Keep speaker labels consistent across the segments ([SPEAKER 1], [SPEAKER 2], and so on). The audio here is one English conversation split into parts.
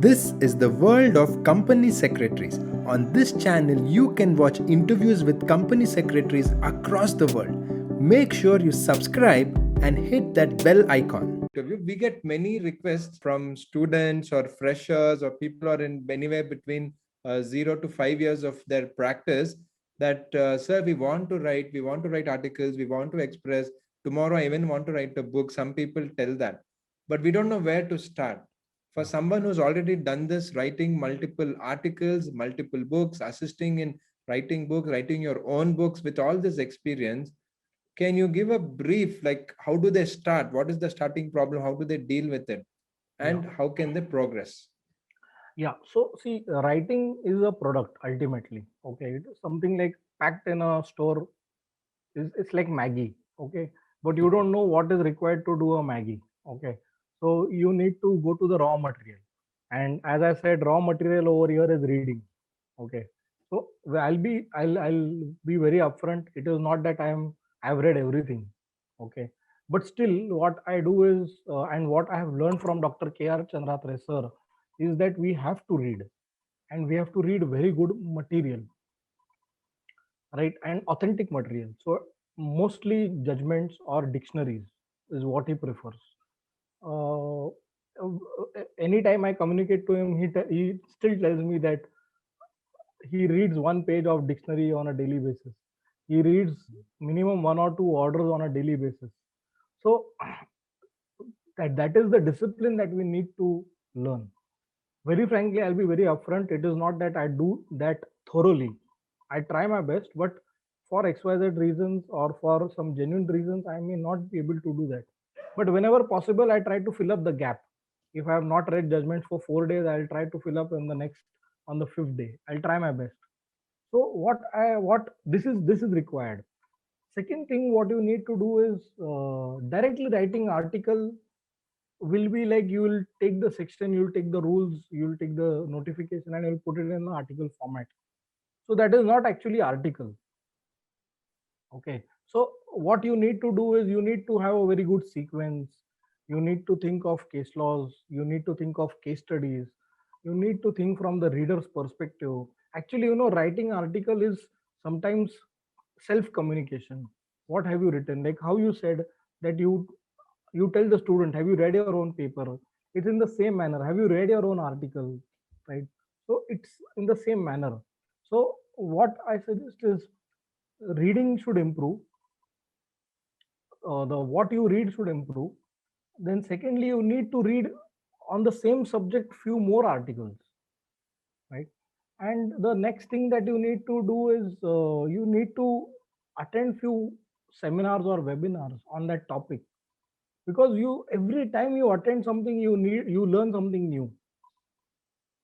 [SPEAKER 1] This is the world of company secretaries. On this channel, you can watch interviews with company secretaries across the world. Make sure you subscribe and hit that bell icon. We get many requests from students or freshers or people who are in anywhere between 0 to 5 years of their practice that, sir, we want to write articles, we want to express. Tomorrow, I even want to write a book. Some people tell that, but we don't know where to start. For someone who's already done this, writing multiple articles, multiple books, assisting in writing books, writing your own books with all this experience, can you give a brief, like how do they start? What is the starting problem? How do they deal with it? And how can they progress?
[SPEAKER 2] Yeah, so see, writing is a product ultimately. Okay, it is something like packed in a store. It's like Maggie. Okay, but you don't know what is required to do a Maggie. Okay, so you need to go to the raw material, and as I said, raw material over here is reading. Okay, so I'll be very upfront. It is not that I've read everything. Okay, but still, what I do is, and what I have learned from Dr. K.R. Chandratre sir, is that we have to read, and we have to read very good material, right, and authentic material. So mostly judgments or dictionaries is what he prefers. uh, Anytime I communicate to him, he still tells me that he reads one page of dictionary on a daily basis. He reads minimum one or two orders on a daily basis. So that is the discipline that we need to learn. Very frankly, I'll be very upfront. It is not that I do that thoroughly. I try my best, but for XYZ reasons or for some genuine reasons, I may not be able to do that. But whenever possible, I try to fill up the gap. If I have not read judgments for 4 days, I'll try to fill up in the next on the fifth day. I'll try my best. So what this is required. Second thing, what you need to do is directly writing article will be like you will take the section, you'll take the rules, you'll take the notification, and you'll put it in the article format. So that is not actually article. Okay, so what you need to do is you need to have a very good sequence. You need to think of case laws, you need to think of case studies, you need to think from the reader's perspective. Actually, writing article is sometimes self communication. What have you written? Like how you said that you tell the student, have you read your own paper? It's in the same manner, have you read your own article, right? So it's in the same manner. So what I suggest is reading should improve. The what you read should improve. Then secondly, you need to read on the same subject few more articles, right? And the next thing that you need to do is you need to attend few seminars or webinars on that topic, because you every time you attend something, you learn something new,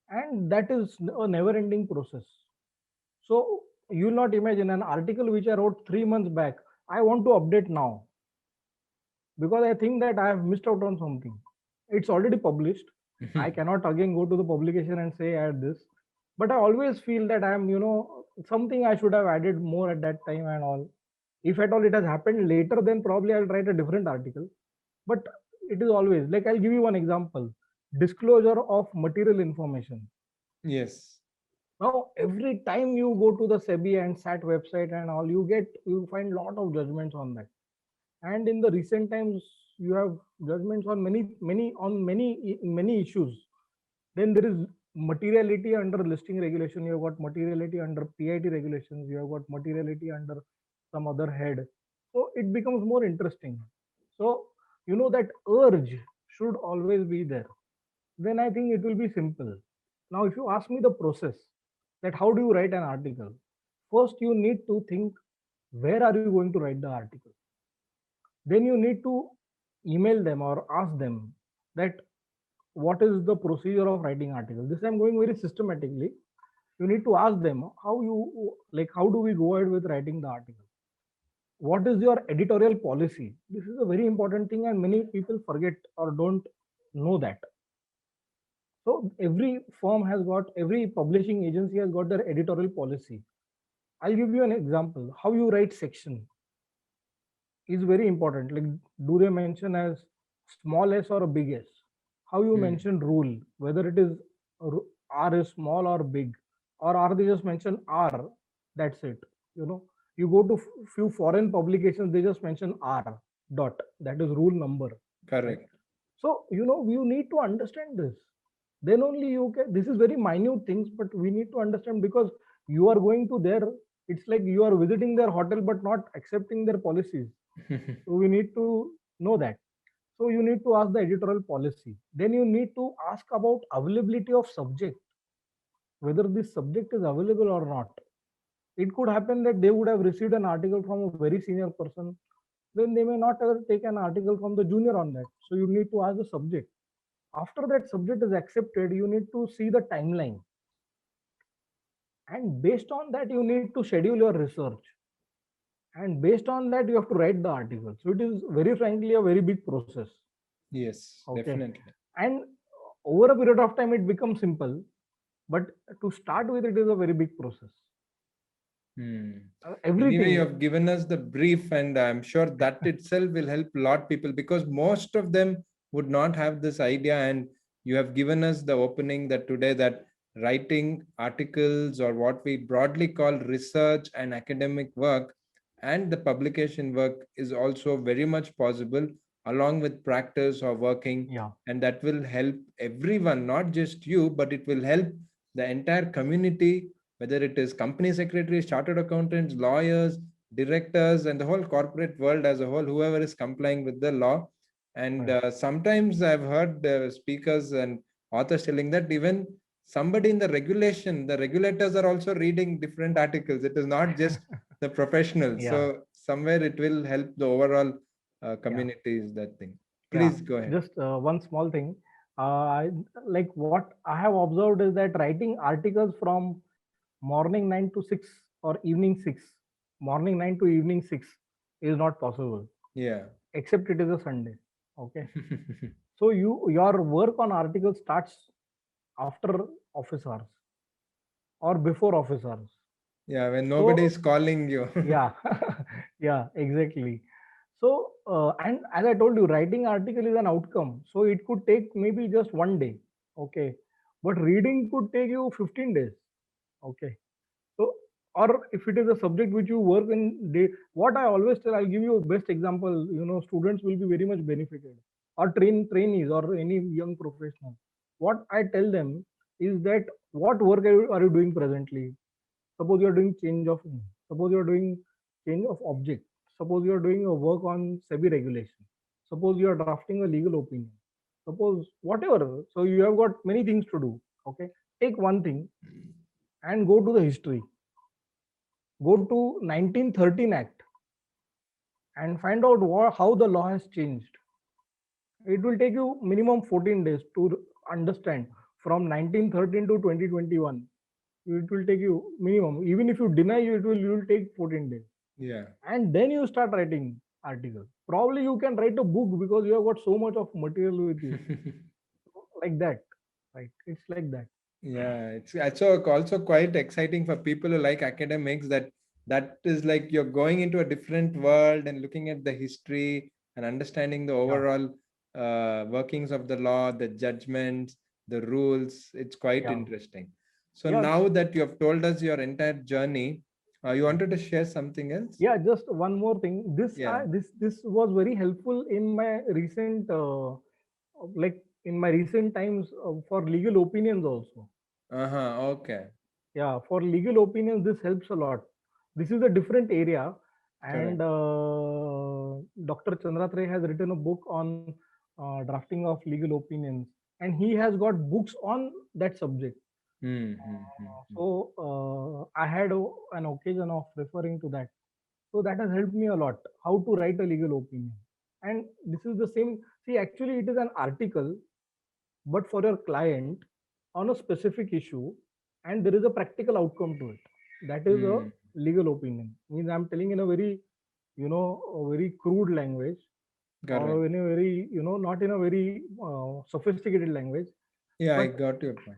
[SPEAKER 2] and that is a never ending process. So you'll not imagine an article which I wrote 3 months back, I want to update now because I think that I have missed out on something. It's already published. I cannot again go to the publication and say add this, but I always feel that I am, something I should have added more at that time and all. If at all it has happened later, then probably I'll write a different article. But it is always like, I'll give you one example: disclosure of material information.
[SPEAKER 1] Yes.
[SPEAKER 2] Now, every time you go to the SEBI and SAT website and all, you find lot of judgments on that. And in the recent times, you have judgments on many issues. Then there is materiality under listing regulation. You have got materiality under PIT regulations. You have got materiality under some other head. So it becomes more interesting. So that urge should always be there. Then I think it will be simple. Now, if you ask me the process, that how do you write an article? First, you need to think, where are you going to write the article? Then you need to email them or ask them that what is the procedure of writing article. This I'm going very systematically. You need to ask them how do we go ahead with writing the article? What is your editorial policy? This is a very important thing, and many people forget or don't know that. So every publishing agency has got their editorial policy. I'll give you an example. How you write section is very important. Like, do they mention as small s or a big s? How you mention rule, whether it is R is small or big, or are they just mention R? That's it. You know, you go to few foreign publications, they just mention R dot. That is rule number, right?
[SPEAKER 1] Correct.
[SPEAKER 2] So you need to understand this. Then only you can. This is very minute things, but we need to understand because you are going to there. It's like you are visiting their hotel, but not accepting their policies. So we need to know that. So you need to ask the editorial policy. Then you need to ask about availability of subject, whether this subject is available or not. It could happen that they would have received an article from a very senior person, then they may not ever take an article from the junior on that. So you need to ask the subject. After that subject is accepted, you need to see the timeline. And based on that, you need to schedule your research. And based on that, you have to write the article. So it is very frankly a very big process.
[SPEAKER 1] Yes,
[SPEAKER 2] Okay.
[SPEAKER 1] definitely.
[SPEAKER 2] And over a period of time, it becomes simple. But to start with, it is a very big process.
[SPEAKER 1] Anyway, you
[SPEAKER 2] Everything.
[SPEAKER 1] have given us the brief, and I'm sure that itself will help a lot people because most of them would not have this idea. And you have given us the opening that today that writing articles or what we broadly call research and academic work and the publication work is also very much possible along with practice or working,
[SPEAKER 2] Yeah.
[SPEAKER 1] and that will help everyone, not just you, but it will help the entire community, whether it is company secretaries, chartered accountants, lawyers, directors, and the whole corporate world as a whole, whoever is complying with the law. And
[SPEAKER 2] Right.
[SPEAKER 1] sometimes I've heard speakers and authors telling that even somebody in the regulators are also reading different articles. It is not just the professionals.
[SPEAKER 2] Yeah.
[SPEAKER 1] So somewhere it will help the overall
[SPEAKER 2] Yeah.
[SPEAKER 1] community is that thing.
[SPEAKER 2] Yeah.
[SPEAKER 1] Please go ahead.
[SPEAKER 2] Just one small thing. Like what I have observed is that writing articles from morning 9 to 6 or evening 6, morning 9 to evening 6 is not possible,
[SPEAKER 1] Yeah.
[SPEAKER 2] except it is a Sunday. Okay. So your work on articles starts after office hours or before office hours.
[SPEAKER 1] Yeah, when nobody
[SPEAKER 2] So
[SPEAKER 1] is calling you.
[SPEAKER 2] yeah, yeah, exactly. So and as I told you, writing article is an outcome. So it could take maybe just one day. Okay. But reading could take you 15 days. Okay. So, or if it is a subject which you work in day, what I always tell, I'll give you a best example. Students will be very much benefited, or trainees, or any young professional. What I tell them is that what work are you doing presently? Suppose you are doing change of name. Suppose you are doing change of object. Suppose you are doing a work on SEBI regulation. Suppose you are drafting a legal opinion. Suppose whatever. So you have got many things to do. Okay. Take one thing and go to the history. Go to 1913 Act and find out how the law has changed. It will take you minimum 14 days to understand from 1913 to 2021. It will take you minimum. Even if you deny, you will take 14 days.
[SPEAKER 1] Yeah.
[SPEAKER 2] And then you start writing articles. Probably you can write a book because you have got so much of material with you. Like that. Right. It's like that.
[SPEAKER 1] Yeah, it's also quite exciting for people who like academics that is like you're going into a different world and looking at the history and understanding the
[SPEAKER 2] Yeah.
[SPEAKER 1] overall workings of the law, the judgments, the rules. It's quite
[SPEAKER 2] Yeah.
[SPEAKER 1] interesting. So
[SPEAKER 2] Yeah.
[SPEAKER 1] now that you have told us your entire journey, you wanted to share something else?
[SPEAKER 2] Yeah, just one more thing.
[SPEAKER 1] Yeah.
[SPEAKER 2] This was very helpful in my recent like in my recent times for legal opinions also.
[SPEAKER 1] Uh-huh. Okay.
[SPEAKER 2] Yeah, for legal opinions this helps a lot. This is a different area, and
[SPEAKER 1] Correct.
[SPEAKER 2] Dr. Chandratre has written a book on drafting of legal opinions, and he has got books on that subject.
[SPEAKER 1] Mm-hmm.
[SPEAKER 2] I had an occasion of referring to that. So that has helped me a lot how to write a legal opinion. And this is the same. See, actually, it is an article, but for your client on a specific issue, and there is a practical outcome to it. That is a legal opinion. Means I'm telling in a very, a very crude language,
[SPEAKER 1] Correct.
[SPEAKER 2] or in a very, not in a very sophisticated language.
[SPEAKER 1] Yeah, I
[SPEAKER 2] But
[SPEAKER 1] got your point.